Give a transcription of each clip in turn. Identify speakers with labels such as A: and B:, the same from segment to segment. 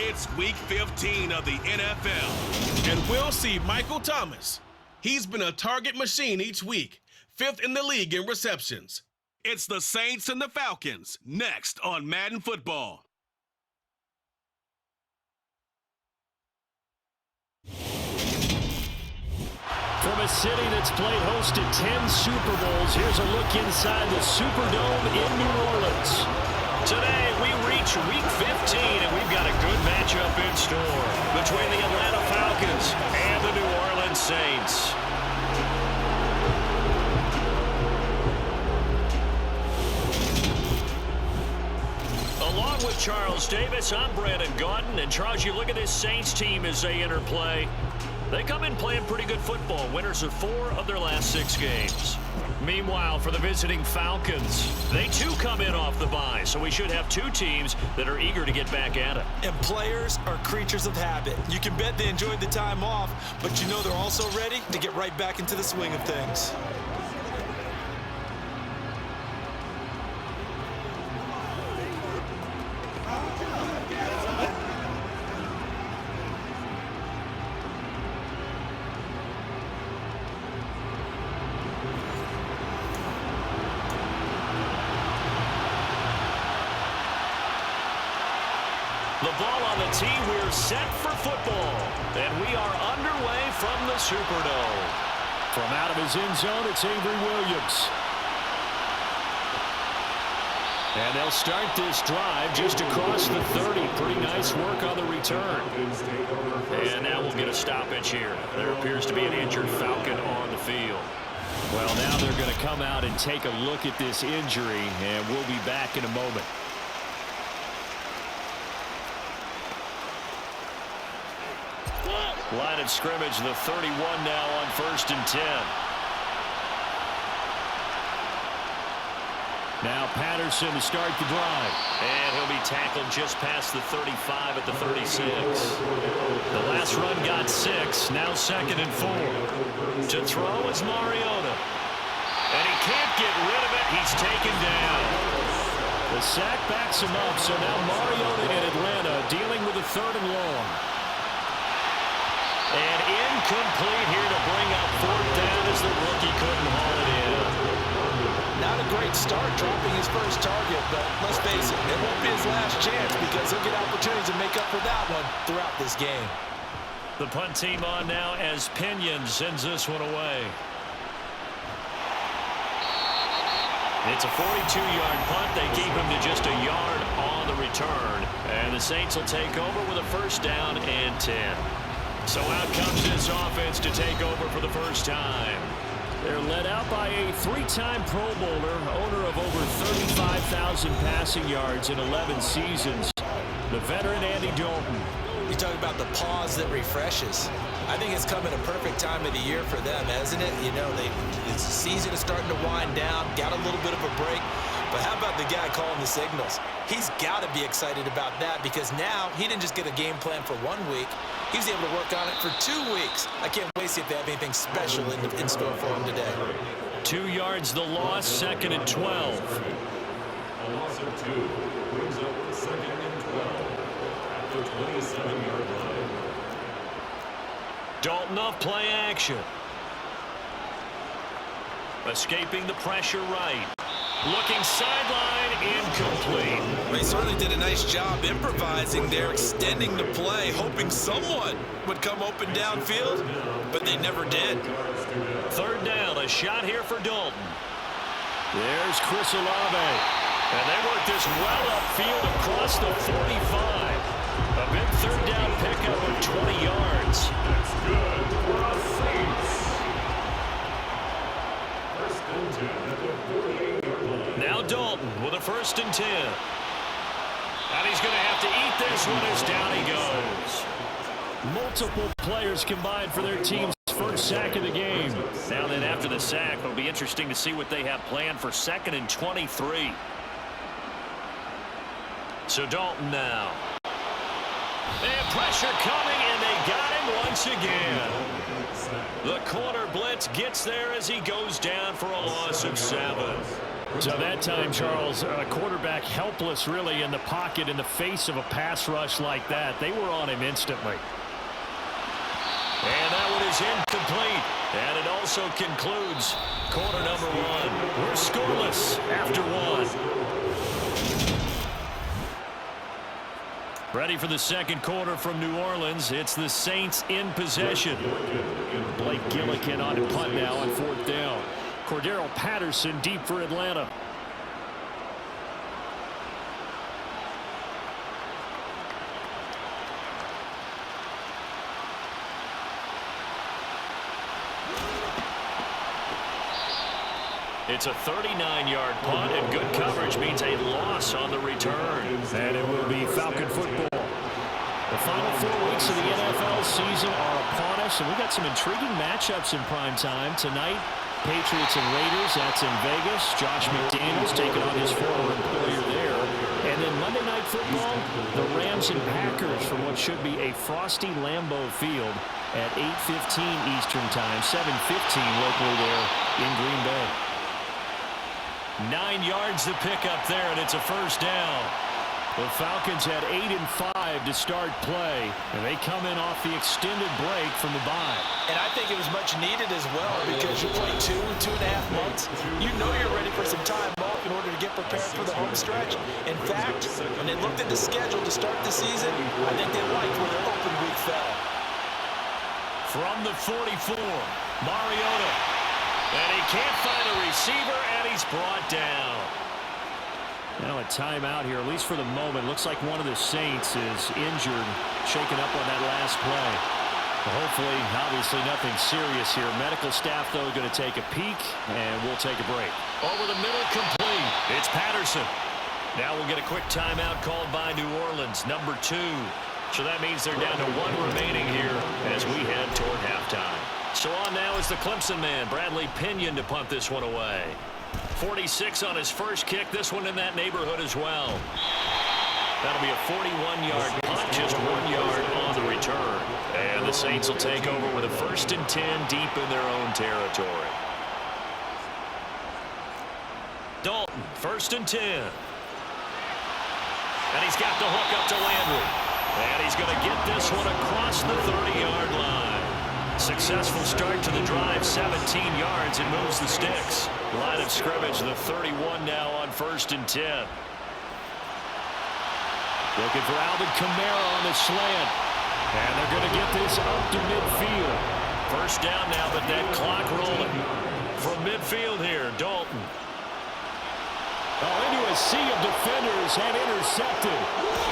A: It's Week 15 of the NFL, and we'll see Michael Thomas. He's been a target machine each week, 5th in the league in receptions. It's the Saints and the Falcons, next on Madden Football.
B: From a city that's played host to 10 Super Bowls, here's a look inside the Superdome in New Orleans. Today, we reach Week 15, and we've got a good matchup in store between the Atlanta Falcons and the New Orleans Saints. Along with Charles Davis, I'm Brandon Gaudin, and Charles, you look at this Saints team as they enter play. They come in playing pretty good football, winners of 4 of their last 6 games. Meanwhile, for the visiting Falcons, they too come in off the bye, so we should have 2 teams that are eager to get back at it.
C: And players are creatures of habit. You can bet they enjoyed the time off, but you know they're also ready to get right back into the swing of things.
B: The ball on the tee, we're set for football. And we are underway from the Superdome. From out of his end zone, it's Avery Williams. And they'll start this drive just across the 30. Pretty nice work on the return. And now we'll get a stoppage here. There appears to be an injured Falcon on the field. Well, now they're going to come out and take a look at this injury, and we'll be back in a moment. Line of scrimmage, the 31 now on 1st and 10. Now Patterson to start the drive. And he'll be tackled just past the 35 at the 36. The last run got 6, now 2nd and 4. To throw is Mariota. And he can't get rid of it, he's taken down. The sack backs him up, so now Mariota in Atlanta dealing with a 3rd and long. And incomplete here to bring up 4th down as the rookie couldn't haul it in.
C: Not a great start dropping his first target, but let's face it, it won't be his last chance because he'll get opportunities to make up for that one throughout this game.
B: The punt team on now as Pinion sends this one away. It's a 42-yard punt. They keep him to just a yard on the return. And the Saints will take over with a 1st down and 10. So out comes this offense to take over for the first time. They're led out by a 3-time Pro Bowler, owner of over 35,000 passing yards in 11 seasons, the veteran Andy Dalton.
C: You talk about the pause that refreshes. I think it's come at a perfect time of the year for them, hasn't it? You know, the season is starting to wind down, got a little bit of a break. But how about the guy calling the signals? He's got to be excited about that because now he didn't just get a game plan for 1 week. He was able to work on it for 2 weeks. I can't wait to see if they have anything special in store for him today.
B: 2 yards the loss, 2nd and 12.
D: A loss of 2 brings up the 2nd and 12 at the 27-yard line.
B: Dalton off play action. Escaping the pressure right. Looking sideline, incomplete.
C: Well, he certainly did a nice job improvising there, extending the play, hoping someone would come open downfield, but they never did.
B: 3rd down, a shot here for Dalton. There's Chris Olave. And they work this well upfield across the 45. A big 3rd down pickup of 20 yards.
D: That's good for the Saints. 1st and 10 at the 48-yard line.
B: Now Dalton with a 1st and 10. And he's going to have to eat this one as down he goes. Multiple players combined for their team's 1st sack of the game. Now then after the sack, it'll be interesting to see what they have planned for 2nd and 23. So Dalton now. And pressure coming, and they got him once again. The corner blitz gets there as he goes down for a loss of 7. So that time, Charles, a quarterback helpless really in the pocket in the face of a pass rush like that. They were on him instantly. And that one is incomplete. And it also concludes quarter number one. We're scoreless after one. Ready for the second quarter from New Orleans. It's the Saints in possession. Blake Gillikin on to punt now on fourth down. Cordero Patterson deep for Atlanta. It's a 39-yard punt, and good coverage means a loss on the return. And it will be Falcon football. The final 4 weeks of the NFL season are upon us, and we got some intriguing matchups in prime time tonight. Patriots and Raiders, that's in Vegas. Josh McDaniels taking on his former employer there. And then Monday Night Football, the Rams and Packers from what should be a frosty Lambeau Field at 8:15 Eastern Time, 7:15 locally there in Green Bay. 9 yards to pick up there, and it's a first down. The Falcons had 8 and 5 to start play, and they come in off the extended break from the bye.
C: And I think it was much needed as well because you play 2.5 months. You know you're ready for some time off in order to get prepared for the home stretch. In fact, when they looked at the schedule to start the season, I think they liked where their open week fell.
B: From the 44, Mariota. And he can't find a receiver, and he's brought down. Now a timeout here, at least for the moment. Looks like one of the Saints is injured, shaken up on that last play. Well, hopefully, obviously nothing serious here. Medical staff, though, going to take a peek, and we'll take a break. Over the middle, complete. It's Patterson. Now we'll get a quick timeout called by New Orleans, number 2. So that means they're down to 1 remaining here as we head toward halftime. So on now is the Clemson man, Bradley Pinion, to punt this one away. 46 on his first kick, this one in that neighborhood as well. That'll be a 41-yard punt, just 1 yard on the return. And the Saints will take over with a 1st and 10 deep in their own territory. Dalton, 1st and 10. And he's got the hook up to Landry. And he's going to get this one across the 30-yard line. Successful start to the drive, 17 yards, and moves the sticks. Line of scrimmage, the 31 now on 1st and 10. Looking for Alvin Kamara on the slant. And they're going to get this up to midfield. First down now, but that clock rolling. From midfield here, Dalton. Into a sea of defenders and intercepted.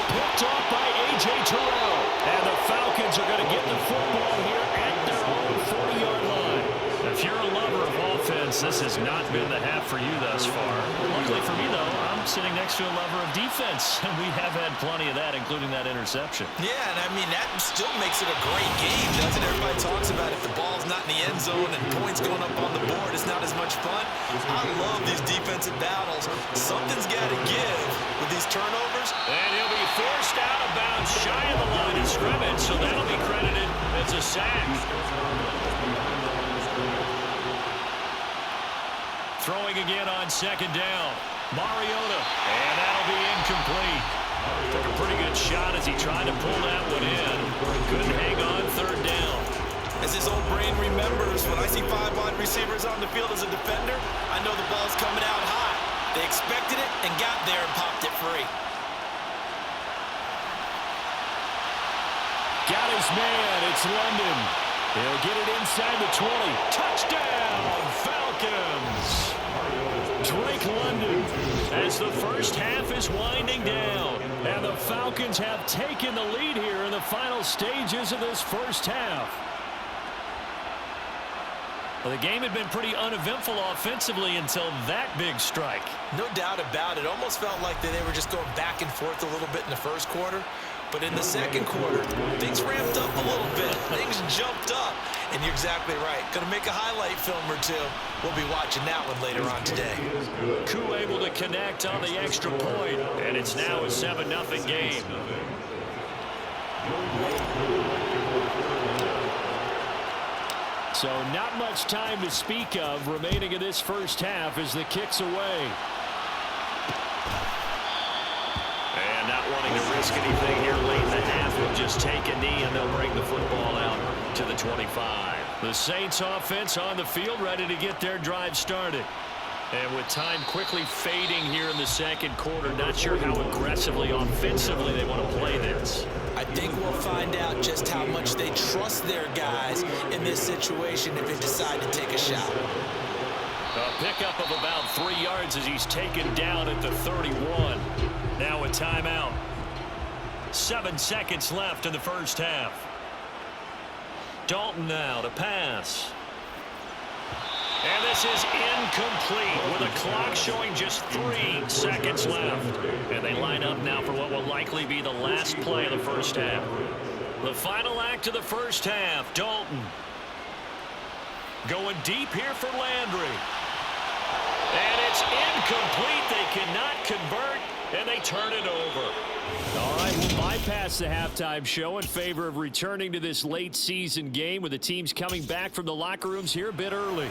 B: Picked off by A.J. Terrell. And the Falcons are going to get the football here at their own 40-yard line. If you're a lover of offense, this has not been the half for you thus far. Luckily for me, though, I'm sitting next to a lover of defense, and we have had plenty of that, including that interception.
C: Yeah, and I mean, that still makes it a great game, doesn't it? Everybody talks about if the ball's not in the end zone and points going up on the board, it's not as much fun. I love these defensive battles. Something's got to give with these turnovers.
B: And he'll be forced out of bounds shy of the line of scrimmage, so that'll be credited as a sack. Throwing again on 2nd down. Mariota. And that'll be incomplete. Took a pretty good shot as he tried to pull that one in. Couldn't hang on 3rd down.
C: As his old brain remembers, when I see 5 wide receivers on the field as a defender, I know the ball's coming out high. They expected it and got there and popped it free.
B: Got his man. It's London. He'll get it inside the 20. Touchdown, Falcons. Drake London as the first half is winding down. And the Falcons have taken the lead here in the final stages of this first half. Well, the game had been pretty uneventful offensively until that big strike.
C: No doubt about it. Almost felt like they were just going back and forth a little bit in the first quarter. But in the second quarter, things ramped up a little bit. Things jumped up. And you're exactly right. Going to make a highlight film or two. We'll be watching that one later on today.
B: Koo able to connect on the extra point. And it's now a 7-0 game. So not much time to speak of remaining in this first half as the kick's away. And not wanting to risk anything here late in the half, will just take a knee and they'll bring the football out to the 25. The Saints offense on the field ready to get their drive started. And with time quickly fading here in the second quarter, not sure how aggressively, offensively they want to play this.
C: I think we'll find out just how much they trust their guys in this situation if they decide to take a shot.
B: A pickup of about 3 yards as he's taken down at the 31. Now a timeout. 7 seconds left in the first half. Dalton now to pass. And this is incomplete with a clock showing just 3 seconds left. And they line up now for what will likely be the last play of the first half. The final act of the first half, Dalton. Going deep here for Landry. And it's incomplete. They cannot convert, and they turn it over. All right, we'll bypass the halftime show in favor of returning to this late season game with the teams coming back from the locker rooms here a bit early.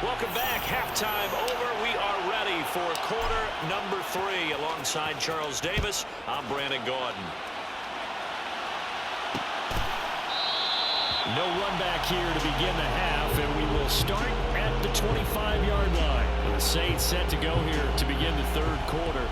B: Welcome back. Halftime over. We are ready for quarter number 3. Alongside Charles Davis, I'm Brandon Gaudin. No run back here to begin the half, and we will start at the 25-yard line. The Saints set to go here to begin the third quarter.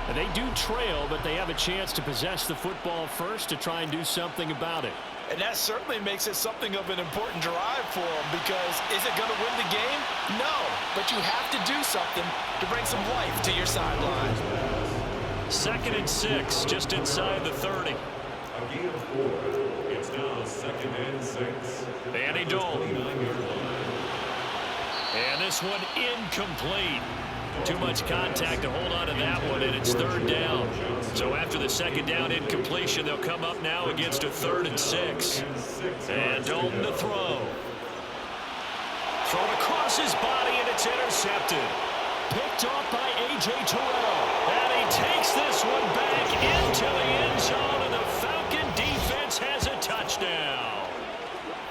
B: And they do trail, but they have a chance to possess the football first to try and do something about it.
C: And that certainly makes it something of an important drive for them, because is it going to win the game? No, but you have to do something to bring some life to your sideline.
B: 2nd and 6, just inside the 30.
D: A gain of 4. It's now 2nd and 6.
B: Andy Dalton. And this one incomplete. Too much contact to hold on to that one, and it's 3rd down. So after the 2nd down incompletion, they'll come up now against a 3rd and 6. And Dalton to throw. Thrown across his body, and it's intercepted. Picked off by A.J. Terrell. And he takes this one back into the end zone, and the Falcon defense has a touchdown.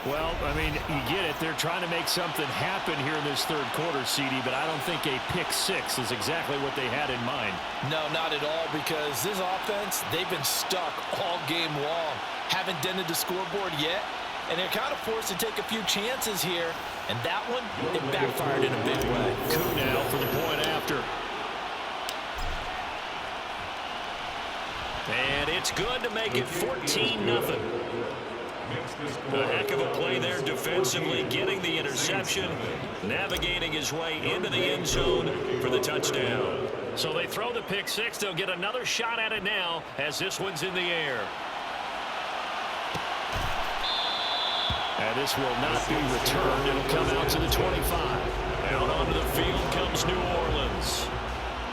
B: Well, I mean, you get it. They're trying to make something happen here in this third quarter, CD, but I don't think a pick 6 is exactly what they had in mind.
C: No, not at all, because this offense, they've been stuck all game long. Haven't dented the scoreboard yet, and they're kind of forced to take a few chances here, and that one, it backfired in a big way.
B: Coup now for the point after. And it's good to make it 14-0. A heck of a play there defensively, getting the interception, navigating his way into the end zone for the touchdown. So they throw the pick 6. They'll get another shot at it now as this one's in the air. And this will not be returned. It'll come out to the 25. Out onto the field comes New Orleans.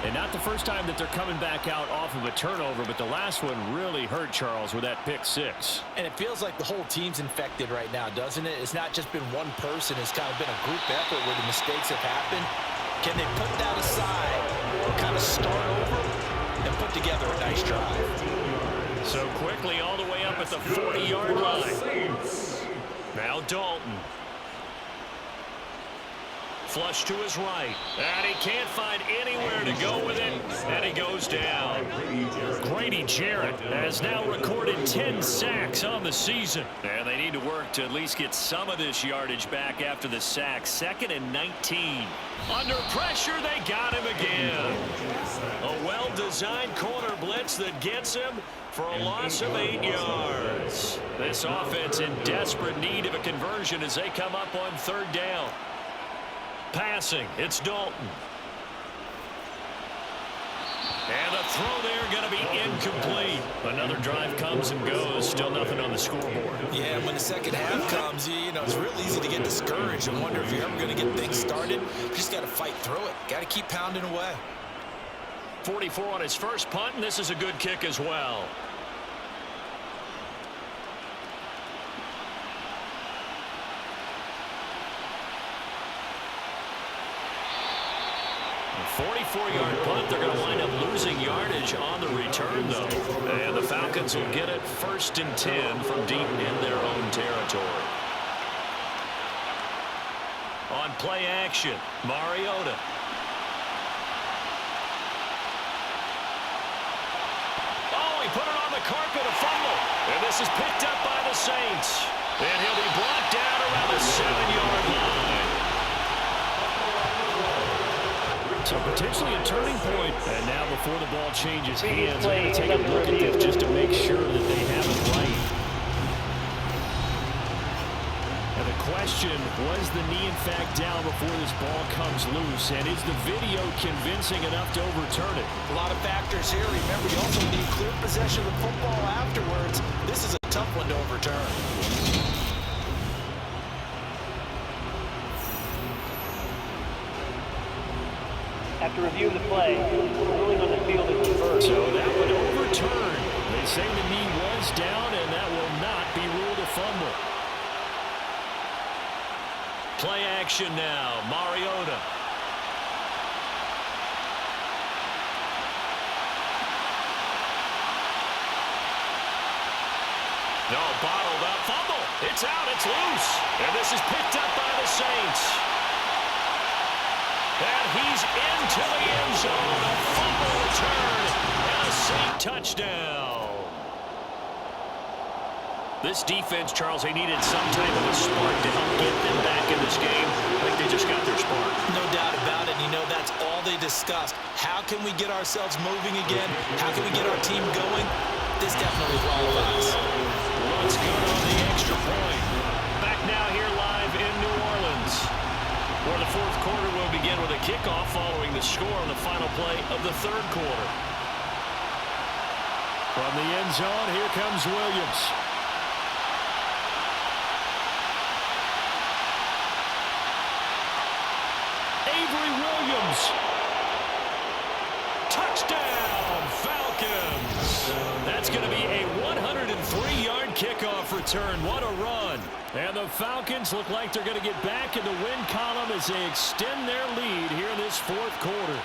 B: And not the first time that they're coming back out off of a turnover, but the last one really hurt Charles with that pick 6.
C: And it feels like the whole team's infected right now, doesn't it? It's not just been one person. It's kind of been a group effort where the mistakes have happened. Can they put that aside or kind of start over and put together a nice drive?
B: So quickly all the way up at the 40-yard line. Now Dalton. Flush to his right, and he can't find anywhere to go with it, and he goes down. Grady Jarrett has now recorded 10 sacks on the season, and they need to work to at least get some of this yardage back after the sack. 2nd and 19. Under pressure, they got him again. A well-designed corner blitz that gets him for a loss of 8 yards. This offense in desperate need of a conversion as they come up on 3rd down. Passing, it's Dalton. And the throw there going to be incomplete. Another drive comes and goes. Still nothing on the scoreboard.
C: Yeah, when the second half comes, you know, it's real easy to get discouraged and wonder if you're ever going to get things started. You just got to fight through it. Got to keep pounding away.
B: 44 on his first punt, and this is a good kick as well. 44-yard punt. They're going to wind up losing yardage on the return, though. And the Falcons will get it 1st and 10 from deep in their own territory. On play action, Mariota. Oh, he put it on the carpet, a fumble. And this is picked up by the Saints. And he'll be brought down around the 7-yard line. So potentially a turning point. And now before the ball changes hands, they're going to take a look at this just to make sure that they have it right. And the question, was the knee in fact down before this ball comes loose? And is the video convincing enough to overturn it?
C: A lot of factors here. Remember, you also need clear possession of the football afterwards. This is a tough one to overturn.
E: After reviewing the play, ruling on the field is reversed.
B: So that would overturn. They say the knee was down, and that will not be ruled a fumble. Play action now, Mariota. No, bottled up, fumble. It's out, it's loose. And this is picked up by the Saints. And he's into the end zone. A fumble return and a Saint touchdown. This defense, Charles, they needed some type of a spark to help get them back in this game. I think they just got their spark.
C: No doubt about it. You know, that's all they discussed. How can we get ourselves moving again? How can we get our team going? This definitely qualifies.
B: Looks good on the extra point. Back now here live in New Orleans, where the fourth quarter will begin with a kickoff following the score on the final play of the third quarter. From the end zone, here comes Williams. Avery Williams. Touchdown, Falcons. That's going to be a 103-yard kickoff return. What a run. And the Falcons look like they're going to get back in the win column as they extend their lead here in this fourth quarter.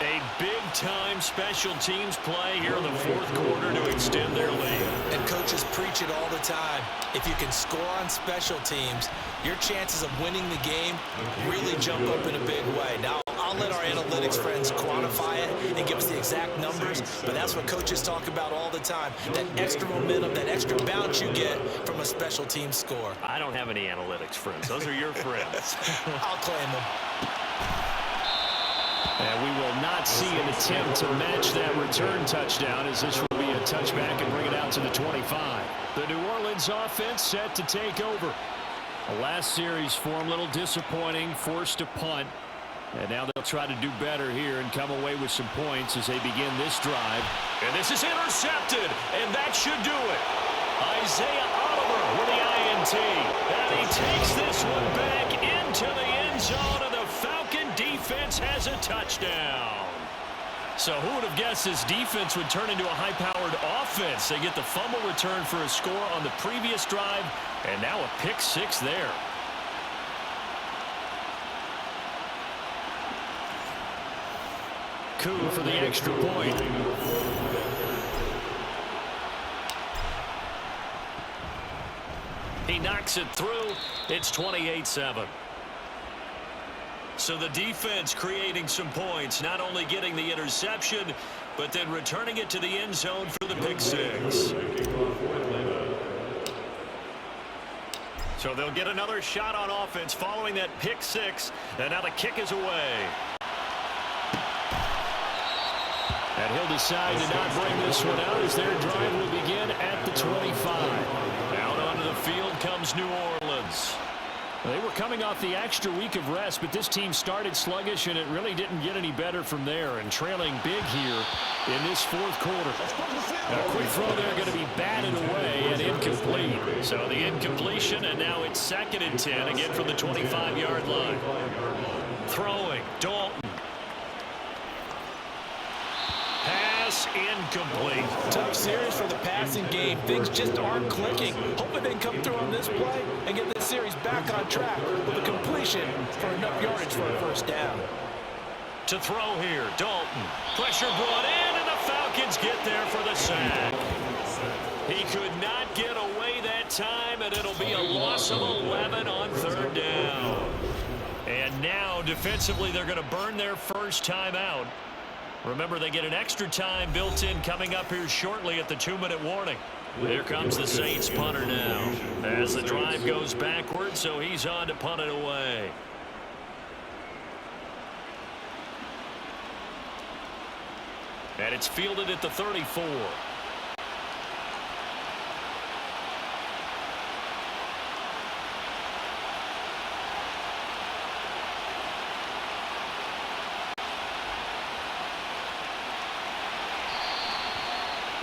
B: A big-time special teams play here in the fourth quarter to extend their lead.
C: And coaches preach it all the time. If you can score on special teams, your chances of winning the game really jump up in a big way. Now, I'll let our analytics friends quantify it and give us the exact numbers, but that's what coaches talk about all the time. That extra momentum, that extra bounce you get from a special team score.
B: I don't have any analytics friends. Those are your friends.
C: I'll claim them.
B: And we will not see an attempt to match that return touchdown, as this will be a touchback and bring it out to the 25. The New Orleans offense set to take over. The last series for them, a little disappointing, forced to punt. And now they'll try to do better here and come away with some points as they begin this drive. And this is intercepted, and that should do it. Isaiah Oliver with the INT. And he takes this one back into the end zone, and the Falcon defense has a touchdown. So who would have guessed this defense would turn into a high-powered offense? They get the fumble return for a score on the previous drive, and now a pick six there. Coup for the extra point. He knocks it through. It's 28-7. So the defense creating some points, not only getting the interception, but then returning it to the end zone for the pick six. So they'll get another shot on offense following that pick six, and now the kick is away. And he'll decide to not bring this one out as their drive will begin at the 25. Out onto the field comes New Orleans. They were coming off the extra week of rest, but this team started sluggish, and it really didn't get any better from there, and trailing big here in this fourth quarter. And a quick throw there going to be batted away and incomplete. So the incompletion, and now it's 2nd and 10, again from the 25-yard line. Throwing, Dalton. Pass incomplete.
C: Tough series for the passing game. Things just aren't clicking. Hoping they can come through on this play and get this series back on track with a completion for enough yardage for a first down.
B: To throw here, Dalton. Pressure brought in, and the Falcons get there for the sack. He could not get away that time, and it'll be a loss of 11 on third down. And now, defensively, they're going to burn their first timeout. Remember, they get an extra time built in coming up here shortly at the 2-minute warning. Here comes the Saints punter now as the drive goes backwards, so he's on to punt it away. And it's fielded at the 34.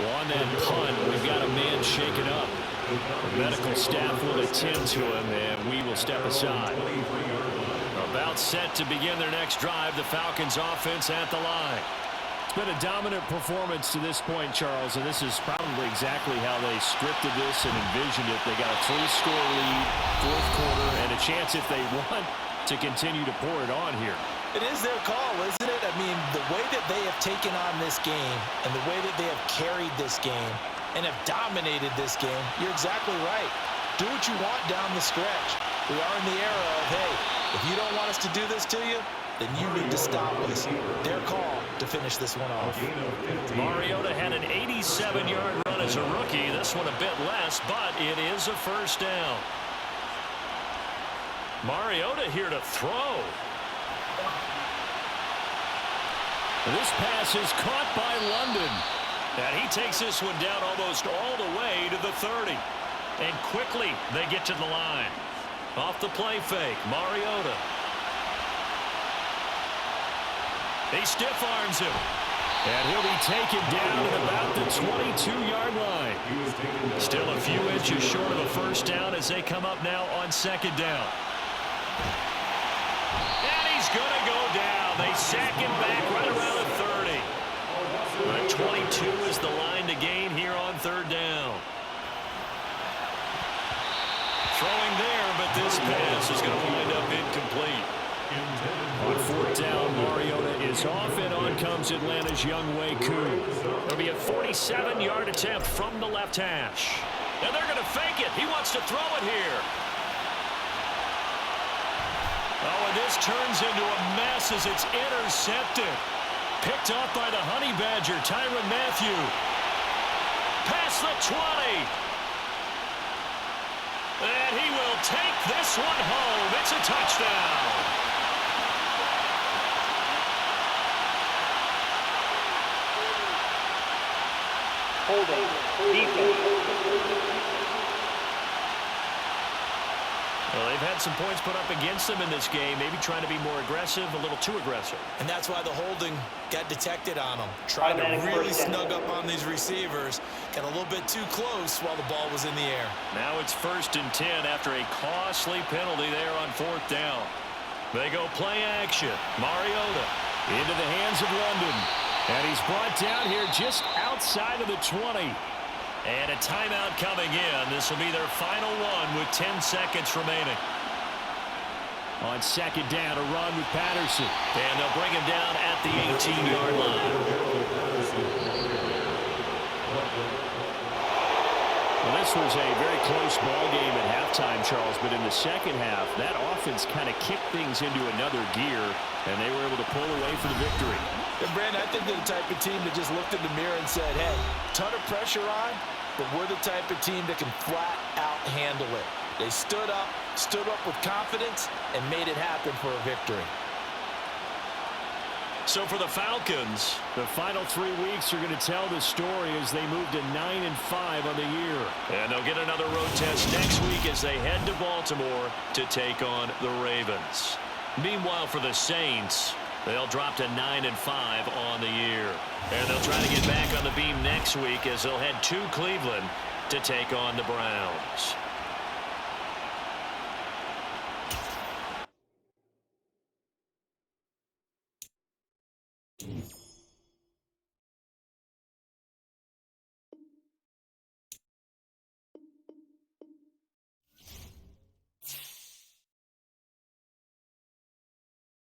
B: On that punt, we've got a man shaken up. The medical staff will attend to him, and we will step aside. About set to begin their next drive, the Falcons offense at the line.
F: It's been a dominant performance to this point, Charles, and this is probably exactly how they scripted this and envisioned it. They got a 3-score lead, fourth quarter, and a chance if they want to continue to pour it on here.
C: It is their call, isn't it? I mean, the way that they have taken on this game and the way that they have carried this game and have dominated this game, you're exactly right. Do what you want down the stretch. We are in the era of, hey, if you don't want us to do this to you, then you need to stop us. Their call to finish this one off.
B: Mariota had an 87-yard run as a rookie. This one a bit less, but it is a first down. Mariota here to throw. This pass is caught by London. And he takes this one down almost all the way to the 30. And quickly they get to the line. Off the play fake, Mariota. He stiff-arms him. And he'll be taken down at about the 22-yard line. Still a few inches short of a first down as they come up now on second down. And he's going to go down. They sack him back right around the 30. But 22 is the line to gain here on third down. Throwing there, but this pass is going to wind up incomplete. On fourth down, Mariota is off, and on comes Atlanta's Younghoe Koo. It'll be a 47-yard attempt from the left hash. And they're going to fake it. He wants to throw it here. Oh, and this turns into a mess as it's intercepted. Picked up by the Honey Badger, Tyrann Mathieu. Past the 20. And he will take this one home. It's a touchdown.
E: Holding. Defense.
B: Well, they've had some points put up against them in this game, maybe trying to be more aggressive, a little too aggressive.
C: And that's why the holding got detected on them. Trying to really snug up on these receivers. Got a little bit too close while the ball was in the air.
B: Now it's 1st and 10 after a costly penalty there on fourth down. They go play action. Mariota into the hands of London. And he's brought down here just outside of the 20. And a timeout coming in. This will be their final one with 10 seconds remaining.
F: On second down, a run with Patterson.
B: And they'll bring him down at the 18-yard line.
F: Well, this was a very close ball game at halftime, Charles, but in the second half, that offense kind of kicked things into another gear, and they were able to pull away for the victory.
C: And Brandon, I think they're the type of team that just looked in the mirror and said, hey, ton of pressure on, but we're the type of team that can flat out handle it. They stood up with confidence, and made it happen for a victory.
B: So for the Falcons,
F: the final 3 weeks are going to tell the story as they move to 9-5 on the year.
B: And they'll get another road test next week as they head to Baltimore to take on the Ravens. Meanwhile, for the Saints, they'll drop to 9-5 on the year. And they'll try to get back on the beam next week as they'll head to Cleveland to take on the Browns.